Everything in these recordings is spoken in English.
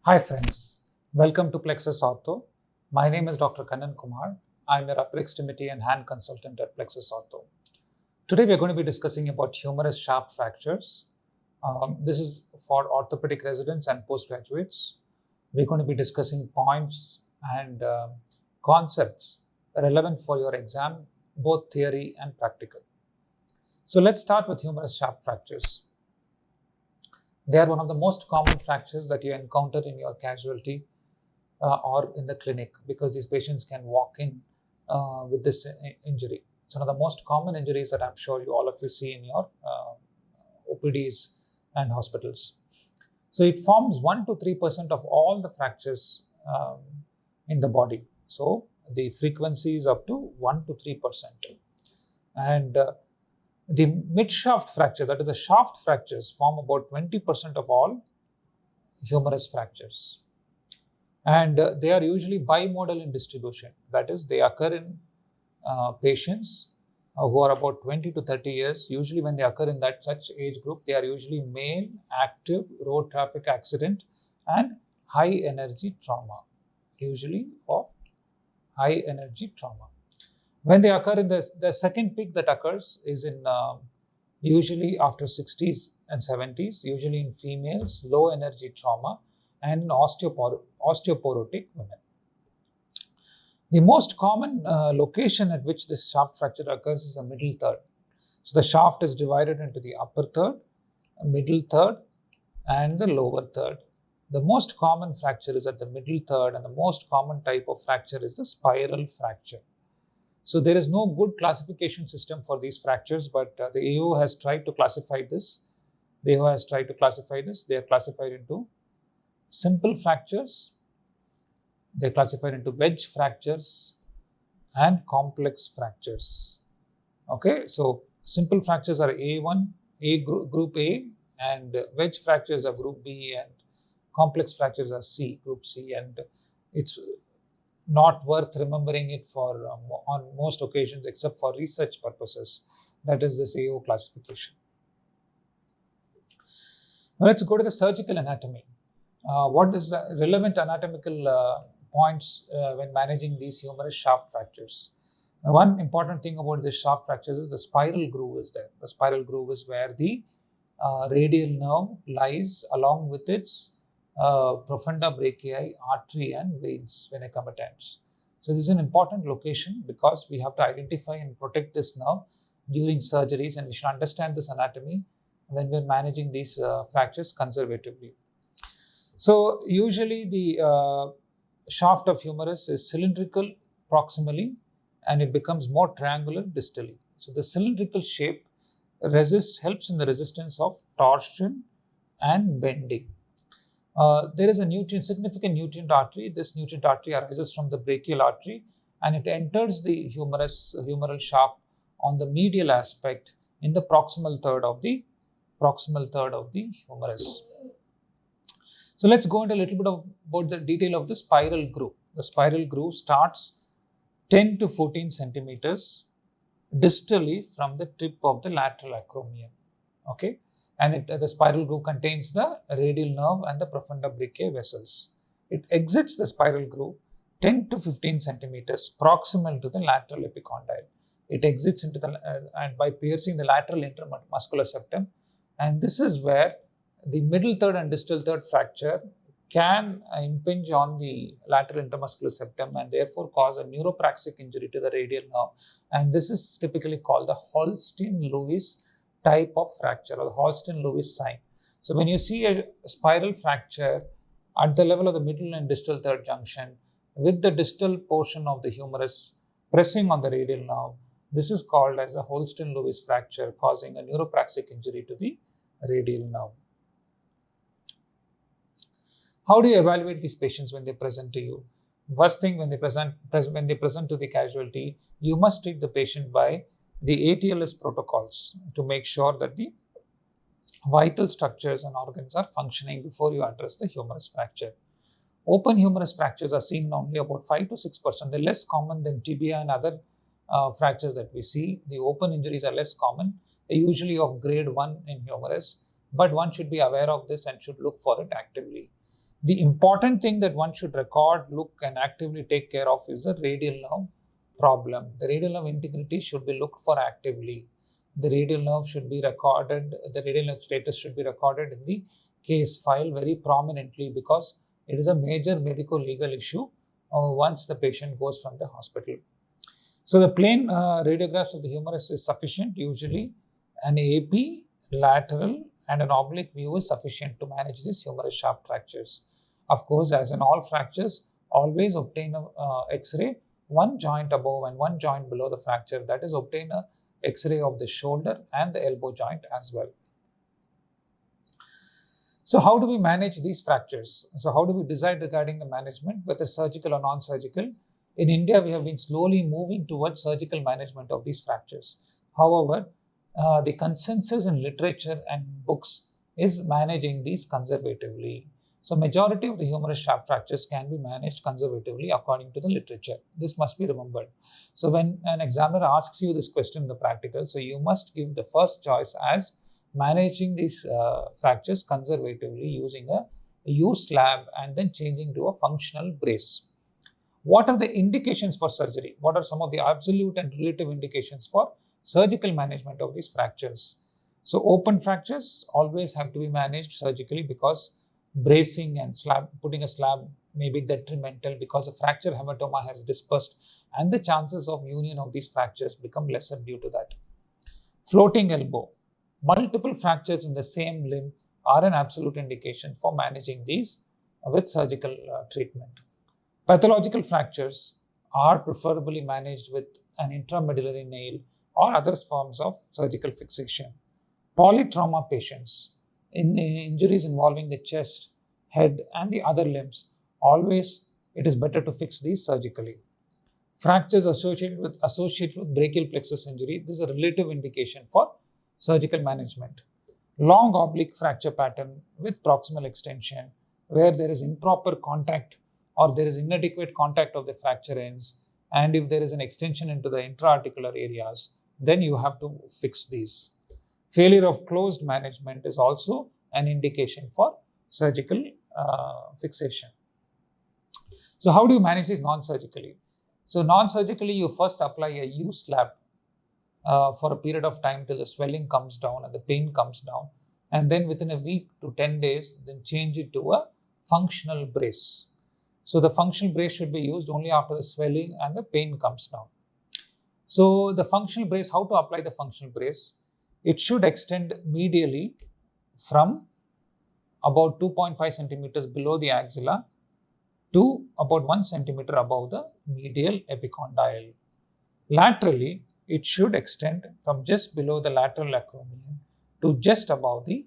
Hi friends, welcome to Plexus Ortho. My name is Dr. Kannan Kumar. I'm your upper extremity and hand consultant at Plexus Ortho. Today we're going to be discussing about humerus shaft fractures. This is for orthopedic residents and postgraduates. We're going to be discussing points and concepts relevant for your exam, both theory and practical. So let's start with humerus shaft fractures. They are one of the most common fractures that you encounter in your casualty or in the clinic because these patients can walk in with this injury. It's one of the most common injuries that I'm sure all of you see in your OPDs and hospitals. So it forms 1 to 3% of all the fractures in the body. So the frequency is up to 1 to 3%. And the mid-shaft fracture, that is the shaft fractures, form about 20% of all humerus fractures. And they are usually bimodal in distribution. That is, they occur in patients who are about 20 to 30 years. Usually when they occur in such age group, they are usually male, active, road traffic accident and high energy trauma, usually of high energy trauma. When they occur in the second peak that occurs is in usually after 60s and 70s, usually in females, low energy trauma and in osteoporotic women. The most common location at which this shaft fracture occurs is the middle third. So the shaft is divided into the upper third, middle third and the lower third. The most common fracture is at the middle third and the most common type of fracture is the spiral fracture. So there is no good classification system for these fractures, but the AO has tried to classify this. They are classified into simple fractures, they are classified into wedge fractures and complex fractures. Okay, so simple fractures are A1, group A, and wedge fractures are group B, and complex fractures are C, group C, and it's not worth remembering it for on most occasions except for research purposes. That is this AO classification. Now let's go to the surgical anatomy. What is the relevant anatomical points when managing these humerus shaft fractures? Now, one important thing about this shaft fractures is the spiral groove is there. The spiral groove is where the radial nerve lies along with its profunda brachii, artery and veins, vena commitans. So this is an important location because we have to identify and protect this nerve during surgeries, and we should understand this anatomy when we're managing these fractures conservatively. So usually the shaft of humerus is cylindrical proximally and it becomes more triangular distally. So the cylindrical shape helps in the resistance of torsion and bending. There is a significant nutrient artery. This nutrient artery arises from the brachial artery and it enters the humeral shaft on the medial aspect in the proximal third of the humerus. So let's go into a little bit about the detail of the spiral groove. The spiral groove starts 10 to 14 centimeters distally from the tip of the lateral acromion. Okay. And the spiral groove contains the radial nerve and the profunda brachii vessels. It exits the spiral groove 10 to 15 centimeters proximal to the lateral epicondyle. It exits into and by piercing the lateral intermuscular septum, and this is where the middle third and distal third fracture can impinge on the lateral intermuscular septum and therefore cause a neuropraxic injury to the radial nerve. And this is typically called the Holstein-Lewis type of fracture or the Holstein-Lewis sign. So when you see a spiral fracture at the level of the middle and distal third junction with the distal portion of the humerus pressing on the radial nerve, this is called as a Holstein-Lewis fracture causing a neuropraxic injury to the radial nerve. How do you evaluate these patients when they present to you? First thing, when they present to the casualty, you must treat the patient by the ATLS protocols to make sure that the vital structures and organs are functioning before you address the humerus fracture. Open humerus fractures are seen only about 5 to 6%. They're less common than tibia and other fractures that we see. The open injuries are less common, usually of grade 1 in humerus, but one should be aware of this and should look for it actively. The important thing that one should record, look, and actively take care of is the radial nerve problem. The radial nerve integrity should be looked for actively. The radial nerve should be recorded, the radial nerve status should be recorded in the case file very prominently, because it is a major medical legal issue once the patient goes from the hospital. So the plain radiographs of the humerus is sufficient. Usually an AP, lateral and an oblique view is sufficient to manage these humerus shaft fractures. Of course, as in all fractures, always obtain a X-ray, one joint above and one joint below the fracture. That is, obtain a X-ray of the shoulder and the elbow joint as well. So how do we manage these fractures? So how do we decide regarding the management, whether surgical or non-surgical? In India, we have been slowly moving towards surgical management of these fractures. However, the consensus in literature and books is managing these conservatively. So majority of the humerus shaft fractures can be managed conservatively according to the literature. This must be remembered. So when an examiner asks you this question in the practical, so you must give the first choice as managing these fractures conservatively using a U-slab and then changing to a functional brace. What are the indications for surgery? What are some of the absolute and relative indications for surgical management of these fractures? So open fractures always have to be managed surgically, because bracing and putting a slab may be detrimental, because the fracture hematoma has dispersed and the chances of union of these fractures become lesser due to that. Floating elbow. Multiple fractures in the same limb are an absolute indication for managing these with surgical treatment. Pathological fractures are preferably managed with an intramedullary nail or other forms of surgical fixation. Polytrauma patients, in injuries involving the chest, head and the other limbs, always it is better to fix these surgically. Fractures associated with brachial plexus injury, this is a relative indication for surgical management. Long oblique fracture pattern with proximal extension, where there is improper contact or there is inadequate contact of the fracture ends, and if there is an extension into the intra-articular areas, then you have to fix these. Failure of closed management is also an indication for surgical fixation. So how do you manage this non-surgically? So non-surgically, you first apply a U-slab for a period of time till the swelling comes down and the pain comes down, and then within a week to 10 days, then change it to a functional brace. So the functional brace should be used only after the swelling and the pain comes down. So the functional brace, how to apply the functional brace? It should extend medially from about 2.5 centimeters below the axilla to about 1 centimeter above the medial epicondyle. Laterally, it should extend from just below the lateral acromion to just above the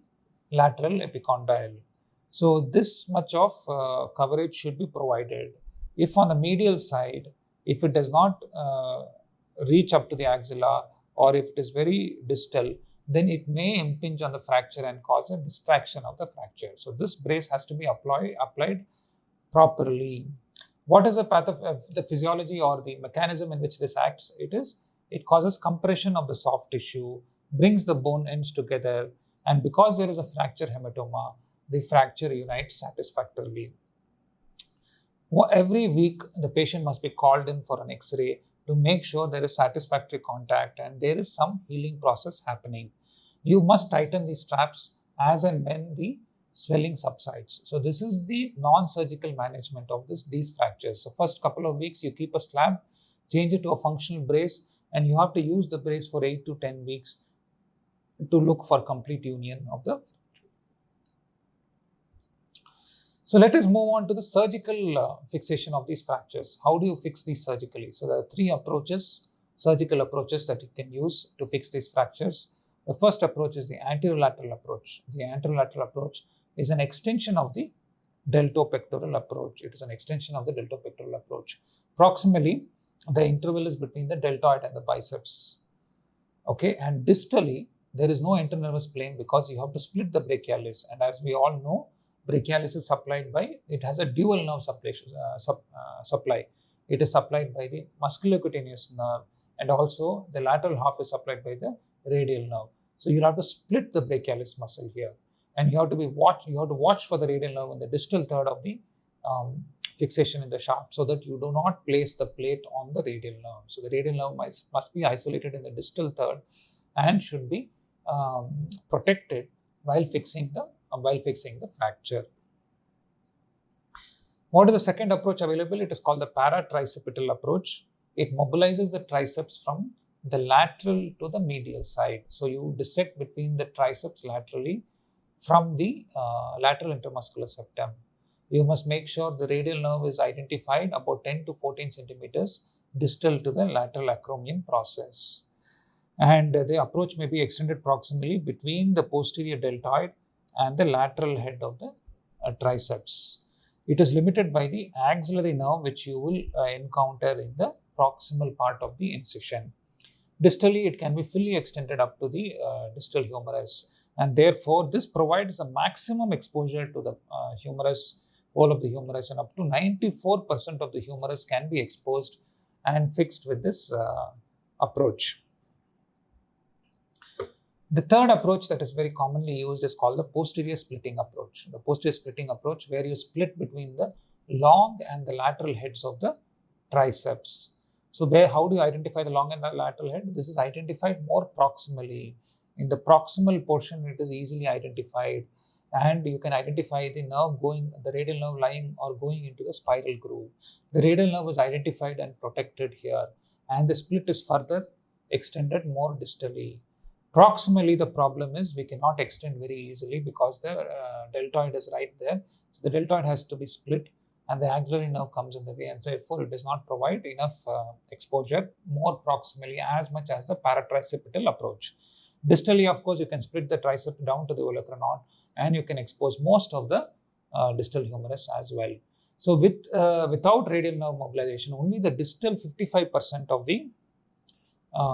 lateral epicondyle. So this much of coverage should be provided. If on the medial side, if it does not reach up to the axilla, or if it is very distal, then it may impinge on the fracture and cause a distraction of the fracture. So this brace has to be applied properly. What is the physiology or the mechanism in which this acts? It causes compression of the soft tissue, brings the bone ends together, and because there is a fracture hematoma, the fracture unites satisfactorily. Every week, the patient must be called in for an X-ray to make sure there is satisfactory contact and there is some healing process happening. You must tighten the straps as and when the swelling subsides. So this is the non-surgical management of these fractures. So first couple of weeks, you keep a slab, change it to a functional brace, and you have to use the brace for 8 to 10 weeks to look for complete union of the. So let us move on to the surgical fixation of these fractures. How do you fix these surgically? So there are 3 surgical approaches that you can use to fix these fractures. The first approach is the anterolateral approach. The anterolateral approach is an extension of the deltopectoral approach. It is an extension of the deltopectoral approach. Proximally, the interval is between the deltoid and the biceps. Okay, and distally, there is no internervous plane because you have to split the brachialis. And as we all know, brachialis is supplied by, it has a dual nerve supply. It is supplied by the musculocutaneous nerve, and also the lateral half is supplied by the radial nerve. So you'll have to split the brachialis muscle here. and you have to watch for the radial nerve in the distal third of the fixation in the shaft, so that you do not place the plate on the radial nerve. So the radial nerve must be isolated in the distal third and should be protected while fixing the fracture. What is the second approach available? It is called the paratricipital approach. It mobilizes the triceps from the lateral to the medial side. So you dissect between the triceps laterally from the lateral intermuscular septum. You must make sure the radial nerve is identified about 10 to 14 centimeters distal to the lateral acromion process. And the approach may be extended proximally between the posterior deltoid and the lateral head of the triceps. It is limited by the axillary nerve, which you will encounter in the proximal part of the incision. Distally, it can be fully extended up to the distal humerus, and therefore this provides a maximum exposure to the humerus, whole of the humerus, and up to 94% of the humerus can be exposed and fixed with this approach. The third approach that is very commonly used is called the posterior splitting approach. The posterior splitting approach, where you split between the long and the lateral heads of the triceps. So how do you identify the long and the lateral head? This is identified more proximally. In the proximal portion, it is easily identified, and you can identify the radial nerve lying or going into the spiral groove. The radial nerve is identified and protected here, and the split is further extended more distally. Proximally, the problem is we cannot extend very easily because the deltoid is right there. So the deltoid has to be split, and the axillary nerve comes in the way, and therefore it does not provide enough exposure more proximally as much as the paratricipital approach. Distally, of course, you can split the tricep down to the olecranon, and you can expose most of the distal humerus as well. So without radial nerve mobilization, only the distal 55% of the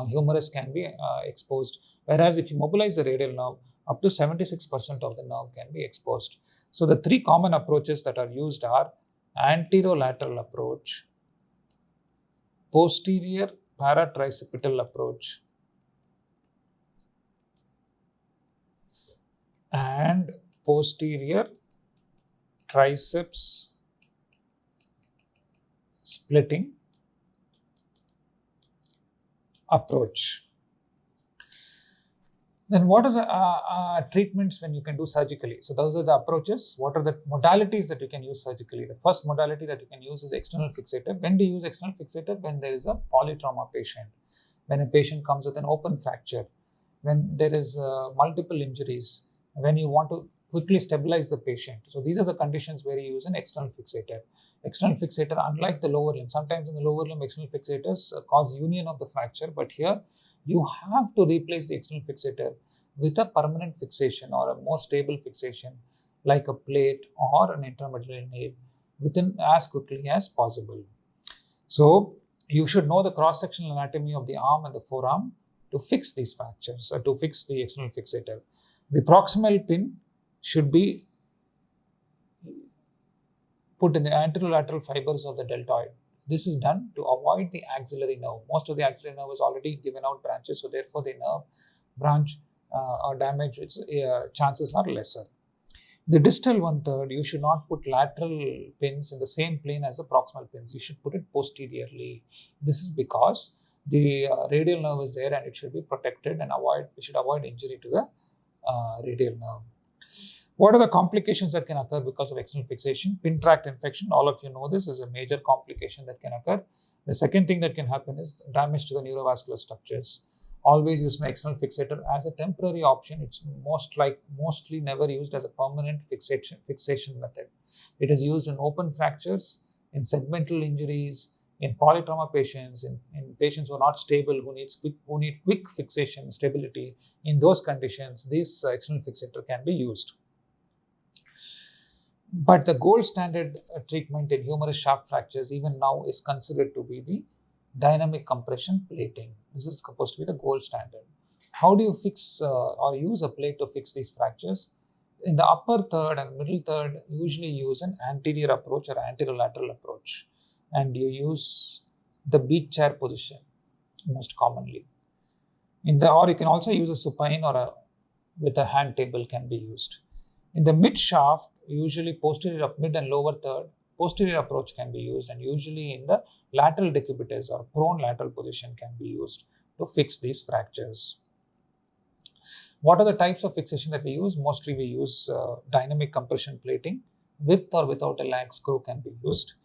humerus can be exposed, whereas if you mobilize the radial nerve, up to 76% of the nerve can be exposed. So the three common approaches that are used are anterolateral approach, posterior paratricipital approach, and posterior triceps splitting approach. Then what are the treatments when you can do surgically? So those are the approaches. What are the modalities that you can use surgically? The first modality that you can use is external fixator. When do you use external fixator? When there is a polytrauma patient, when a patient comes with an open fracture, when there is multiple injuries, when you want to quickly stabilize the patient. So these are the conditions where you use an external fixator. External fixator, unlike the lower limb, sometimes in the lower limb external fixators cause union of the fracture, but here you have to replace the external fixator with a permanent fixation or a more stable fixation like a plate or an intramedullary nail within as quickly as possible. So you should know the cross-sectional anatomy of the arm and the forearm to fix these fractures or to fix the external fixator. The proximal pin should be put in the anterolateral fibers of the deltoid. This is done to avoid the axillary nerve. Most of the axillary nerve is already given out branches, so therefore the nerve branch or damage chances are lesser. The distal 1/3, you should not put lateral pins in the same plane as the proximal pins. You should put it posteriorly. This is because the radial nerve is there and it should be protected, and we should avoid injury to the radial nerve. What are the complications that can occur because of external fixation? Pin tract infection, all of you know this is a major complication that can occur. The second thing that can happen is damage to the neurovascular structures. Always use an external fixator as a temporary option. It's mostly never used as a permanent fixation method. It is used in open fractures, in segmental injuries, in polytrauma patients, in patients who are not stable, who need quick fixation stability. In those conditions, this external fixator can be used. But the gold standard treatment in humerus shaft fractures even now is considered to be the dynamic compression plating. This is supposed to be the gold standard. How do you fix or use a plate to fix these fractures? In the upper third and middle third, usually use an anterior approach or anterolateral approach, and you use the beach chair position most commonly. Or you can also use a supine or with a hand table can be used. In the mid shaft, usually mid and lower third, posterior approach can be used, and usually in the lateral decubitus or prone lateral position can be used to fix these fractures. What are the types of fixation that we use? Mostly we use dynamic compression plating. With or without a lag screw can be used,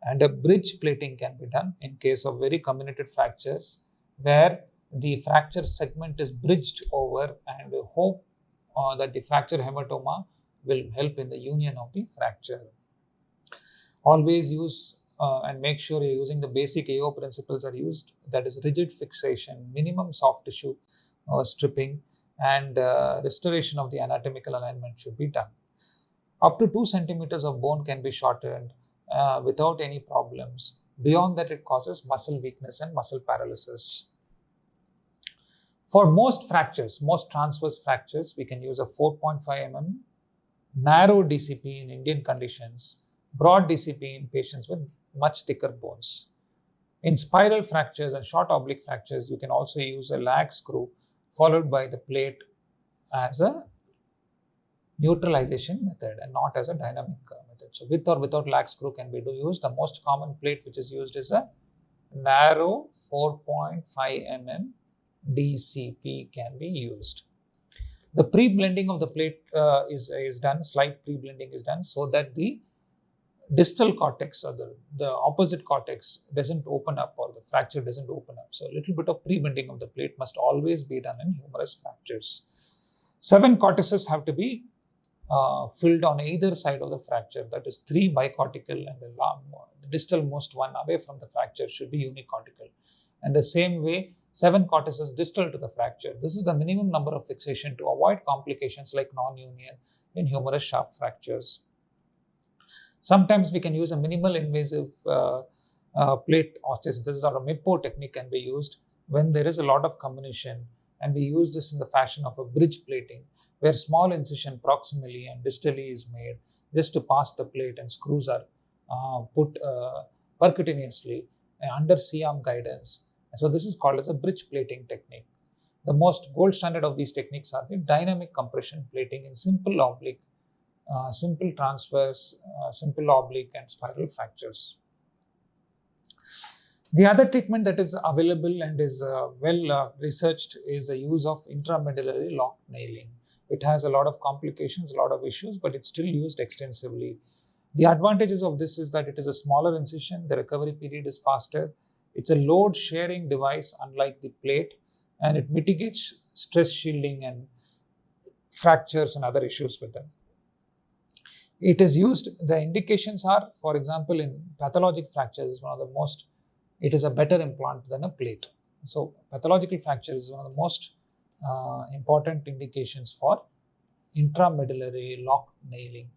and a bridge plating can be done in case of very comminuted fractures where the fracture segment is bridged over, and we hope that the fracture hematoma will help in the union of the fracture. Always use and make sure you're using the basic AO principles are used, that is rigid fixation, minimum soft tissue stripping, and restoration of the anatomical alignment should be done. Up to 2 centimeters of bone can be shortened without any problems. Beyond that, it causes muscle weakness and muscle paralysis. For most fractures, most transverse fractures, we can use a 4.5 mm narrow DCP in Indian conditions, broad DCP in patients with much thicker bones. In spiral fractures and short oblique fractures, you can also use a lag screw followed by the plate as a neutralization method and not as a dynamic method. So with or without lag screw can be used. The most common plate which is used is a narrow 4.5 mm DCP can be used. The pre-blending of the plate is done, slight pre-blending is done so that the distal cortex or the opposite cortex doesn't open up or the fracture doesn't open up. So a little bit of pre-blending of the plate must always be done in humerus fractures. 7 cortices have to be filled on either side of the fracture, that is 3 bicortical, and the distal most one away from the fracture should be unicortical. And the same way, 7 cortices distal to the fracture. This is the minimum number of fixation to avoid complications like non-union in humerus shaft fractures. Sometimes we can use a minimal invasive plate osteosynthesis or a MIPO technique can be used when there is a lot of comminution, and we use this in the fashion of a bridge plating where small incision proximally and distally is made just to pass the plate, and screws are put percutaneously under C-arm guidance. So this is called as a bridge plating technique. The most gold standard of these techniques are the dynamic compression plating in simple oblique, simple transverse, simple oblique and spiral fractures. The other treatment that is available and is well researched is the use of intramedullary lock nailing. It has a lot of complications, a lot of issues, but it's still used extensively. The advantages of this is that it is a smaller incision, the recovery period is faster, it's a load sharing device unlike the plate, and it mitigates stress shielding and fractures and other issues with them. It is used, the indications are, for example, in pathologic fractures, it is a better implant than a plate. So pathological fracture is one of the most important indications for intramedullary lock nailing.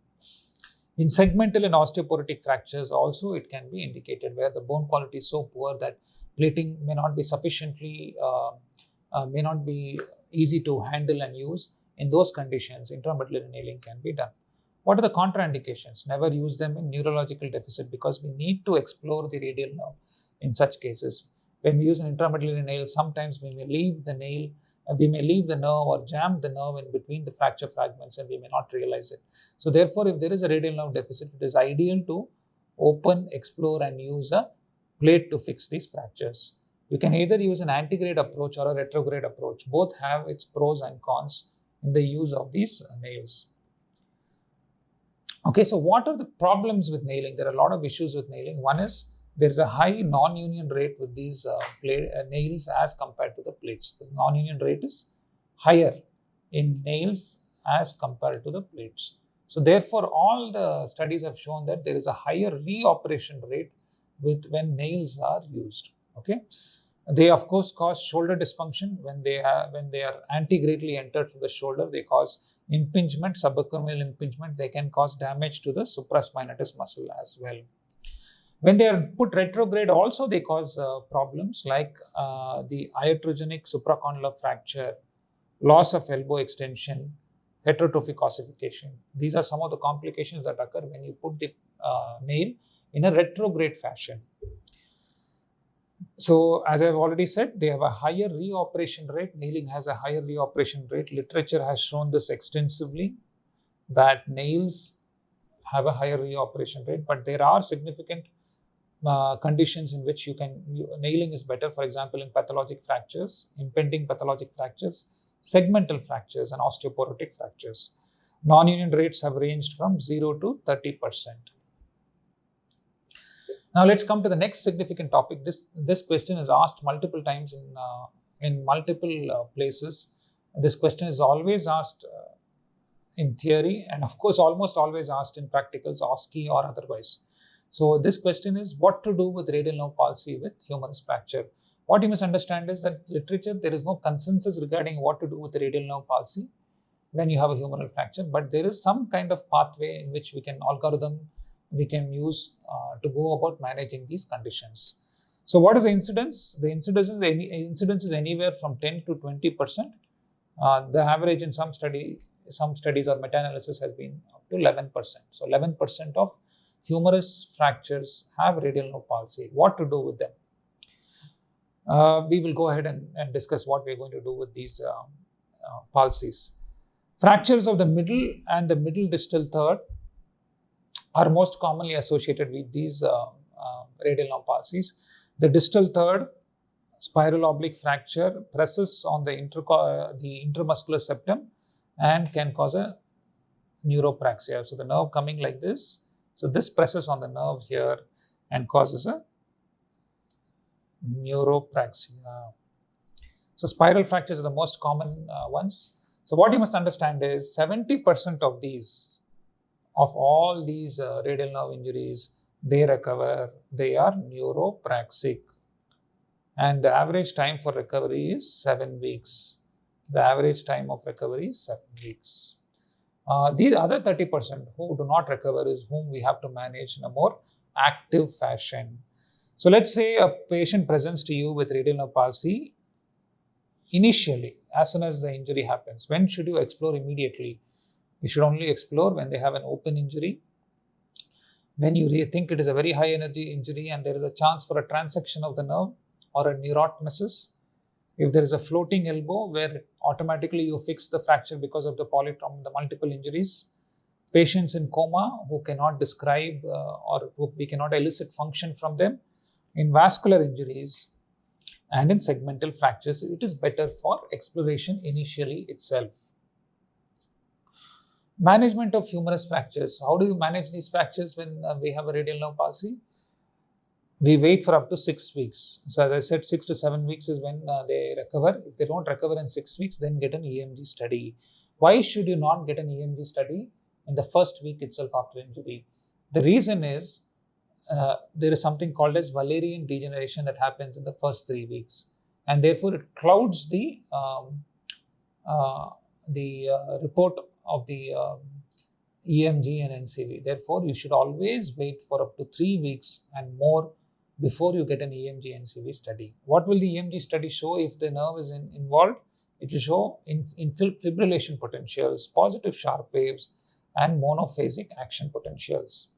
In segmental and osteoporotic fractures also it can be indicated where the bone quality is so poor that plating may not be sufficiently, may not be easy to handle and use. In those conditions, intramedullary nailing can be done. What are the contraindications? Never use them in neurological deficit because we need to explore the radial nerve in such cases. When we use an intramedullary nail, sometimes we may leave the nail, we may leave the nerve or jam the nerve in between the fracture fragments and we may not realize it. So therefore, if there is a radial nerve deficit, it is ideal to open, explore and use a plate to fix these fractures. You can either use an antegrade approach or a retrograde approach. Both have its pros and cons in the use of these nails. Okay, so what are the problems with nailing? There are a lot of issues with nailing. One is there is a high non-union rate with these nails as compared to the plates. The non-union rate is higher in nails as compared to the plates. So therefore, all the studies have shown that there is a higher reoperation rate when nails are used. Okay, they of course cause shoulder dysfunction when they are antegradely entered from the shoulder. They cause impingement, subacromial impingement. They can cause damage to the supraspinatus muscle as well. When they are put retrograde, also they cause problems like the iatrogenic supracondylar fracture, loss of elbow extension, heterotrophic ossification. These are some of the complications that occur when you put the nail in a retrograde fashion. So, as I've already said, they have a higher reoperation rate. Nailing has a higher reoperation rate. Literature has shown this extensively. that nails have a higher reoperation rate, but there are significant conditions in which nailing is better. For example, in pathologic fractures, impending pathologic fractures, segmental fractures, and osteoporotic fractures. Non-union rates have ranged from 0 to 30%. Now let's come to the next significant topic. This question is asked multiple times in multiple places. This question is always asked in theory, and of course almost always asked in practicals, OSCE or otherwise. So this question is what to do with radial nerve palsy with humerus fracture. What you must understand is that literature, there is no consensus regarding what to do with radial nerve palsy when you have a humeral fracture, but there is some kind of pathway in which we can use to go about managing these conditions. So what is the incidence? The incidence is anywhere from 10 to 20%. The average in some studies or meta-analysis has been up to 11%. So 11% of humerus fractures have radial nerve palsy. What to do with them? We will go ahead and discuss what we are going to do with these palsies. Fractures of the middle and the middle distal third are most commonly associated with these radial nerve palsies. The distal third spiral oblique fracture presses on the intramuscular septum and can cause a neuropraxia. So the nerve coming like this. So this presses on the nerve here and causes a neuropraxia. So spiral fractures are the most common ones. So what you must understand is 70% of all these radial nerve injuries, they recover, they are neuropraxic. And the average time for recovery is 7 weeks. The average time of recovery is 7 weeks. These other 30% who do not recover is whom we have to manage in a more active fashion. So let's say a patient presents to you with radial nerve palsy. Initially, as soon as the injury happens, when should you explore immediately? You should only explore when they have an open injury, when you think it is a very high energy injury and there is a chance for a transection of the nerve or a neurotmesis. If there is a floating elbow where automatically you fix the fracture because of the polytrauma, the multiple injuries. Patients in coma who cannot describe or who we cannot elicit function from them. In vascular injuries and in segmental fractures, it is better for exploration initially itself. Management of humerus fractures. How do you manage these fractures when we have a radial nerve palsy? We wait for up to 6 weeks. So as I said, 6 to 7 weeks is when they recover. If they don't recover in 6 weeks, then get an EMG study. Why should you not get an EMG study in the first week itself after injury? The reason is there is something called as Wallerian degeneration that happens in the first 3 weeks. And therefore, it clouds the report of the EMG and NCV. Therefore, you should always wait for up to 3 weeks and more before you get an EMG NCV study. What will the EMG study show if the nerve is involved? It will show fibrillation potentials, positive sharp waves, and monophasic action potentials.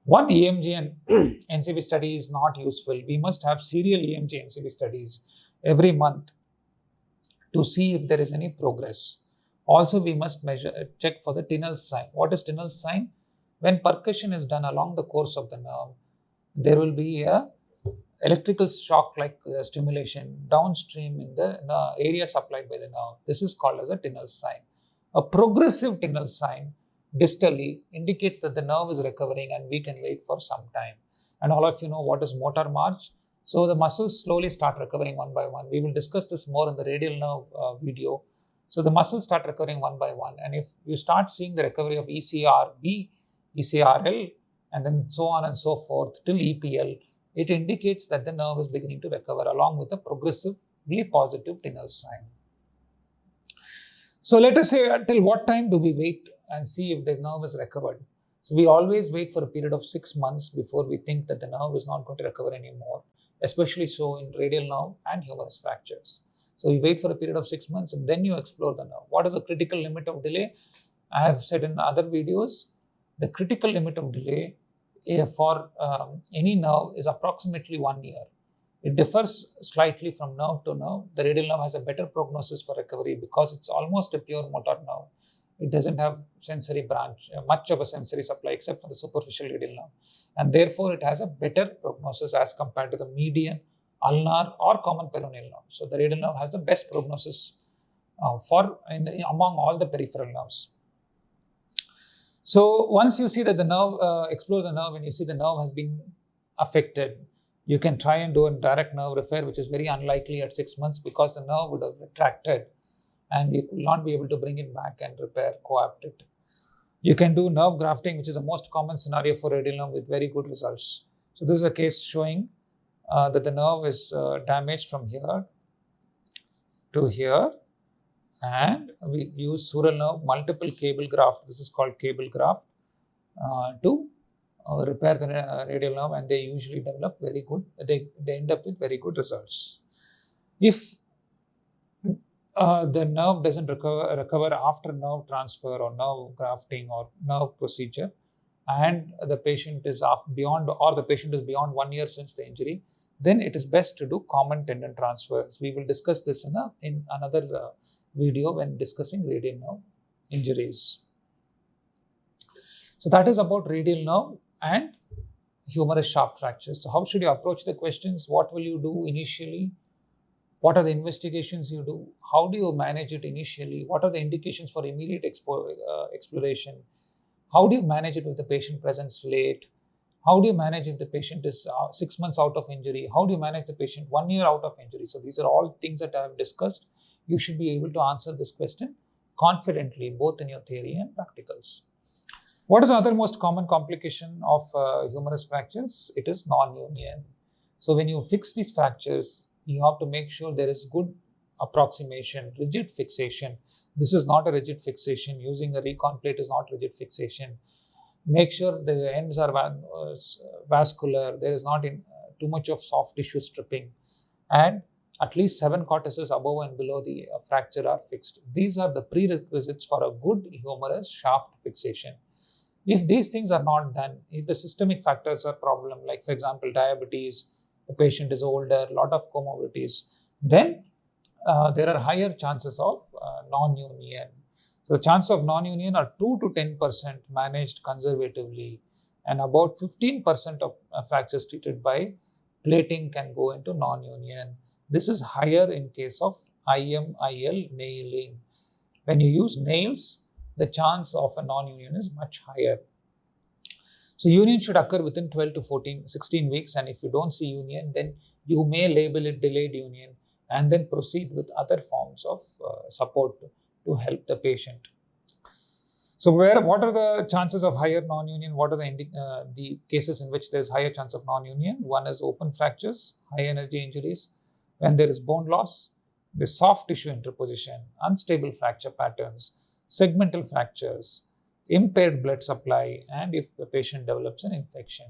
One EMG and NCV study is not useful. We must have serial EMG NCV studies every month to see if there is any progress. Also, we must check for the Tinel's sign. What is Tinel's sign? When percussion is done along the course of the nerve, there will be a electrical shock-like stimulation downstream in the area supplied by the nerve. This is called as a Tinel's sign. A progressive Tinel's sign distally indicates that the nerve is recovering and we can wait for some time. And all of you know what is motor march. So the muscles slowly start recovering one by one. We will discuss this more in the radial nerve video. So the muscles start recovering one by one. And if you start seeing the recovery of ECRB, ECRL, and then so on and so forth till EPL, it indicates that the nerve is beginning to recover along with a progressively positive Tinel's sign. So let us say till what time do we wait and see if the nerve is recovered? So we always wait for a period of 6 months before we think that the nerve is not going to recover anymore, especially so in radial nerve and humerus fractures. So you wait for a period of 6 months and then you explore the nerve. What is the critical limit of delay? I have said in other videos, the critical limit of delay for any nerve is approximately 1 year. It differs slightly from nerve to nerve. The radial nerve has a better prognosis for recovery because it's almost a pure motor nerve. it doesn't have sensory branch, much of a sensory supply except for the superficial radial nerve. And therefore, it has a better prognosis as compared to the median, ulnar or common peroneal nerve. So the radial nerve has the best prognosis among all the peripheral nerves. So once you see that the nerve, explore the nerve and you see the nerve has been affected, you can try and do a direct nerve repair, which is very unlikely at 6 months because the nerve would have retracted and you will not be able to bring it back and repair, coapt it. You can do nerve grafting, which is the most common scenario for radial nerve with very good results. So this is a case showing that the nerve is damaged from here to here, and we use sural nerve, multiple cable graft, this is called cable graft, to repair the radial nerve, and they usually develop very good, they end up with very good results. If the nerve doesn't recover after nerve transfer or nerve grafting or nerve procedure, and the patient is beyond 1 year since the injury, then it is best to do common tendon transfers. We will discuss this in another video when discussing radial nerve injuries. So that is about radial nerve and humerus shaft fractures. So how should you approach the questions? What will you do initially? What are the investigations you do? How do you manage it initially? What are the indications for immediate exploration? How do you manage it if the patient presents late? How do you manage if the patient is 6 months out of injury? How do you manage the patient 1 year out of injury? So these are all things that I have discussed. You should be able to answer this question confidently, both in your theory and practicals. What is the other most common complication of humerus fractures? It is non-union. So when you fix these fractures, you have to make sure there is good approximation, rigid fixation. This is not a rigid fixation. Using a recon plate is not rigid fixation. Make sure the ends are vascular. There is not too much of soft tissue stripping. And at least 7 cortices above and below the fracture are fixed. These are the prerequisites for a good humerus shaft fixation. If these things are not done, if the systemic factors are problem, like for example diabetes, the patient is older, a lot of comorbidities, then there are higher chances of non-union. So the chance of non-union are 2 to 10% managed conservatively, and about 15% of fractures treated by plating can go into non-union. This is higher in case of IM, IL nailing. When you use nails, the chance of a non-union is much higher. So union should occur within 12 to 16 weeks, and if you don't see union, then you may label it delayed union and then proceed with other forms of support to help the patient. So what are the chances of higher non-union? What are the cases in which there is higher chance of non-union? One is open fractures, high energy injuries, when there is bone loss, the soft tissue interposition, unstable fracture patterns, segmental fractures, impaired blood supply, and if the patient develops an infection.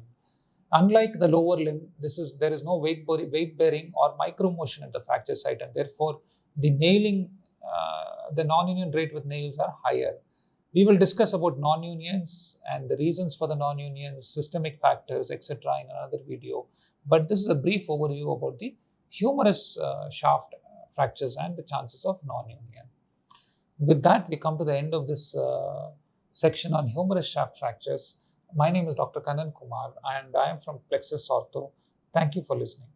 Unlike the lower limb, there is no weight bearing or micromotion at the fracture site, and therefore the non-union rate with nails are higher. We will discuss about non-unions and the reasons for the non-unions, systemic factors, etc. in another video. But this is a brief overview about the humerus shaft fractures and the chances of non-union. With that, we come to the end of this section on humerus shaft fractures. My name is Dr. Kannan Kumar and I am from Plexus Ortho. Thank you for listening.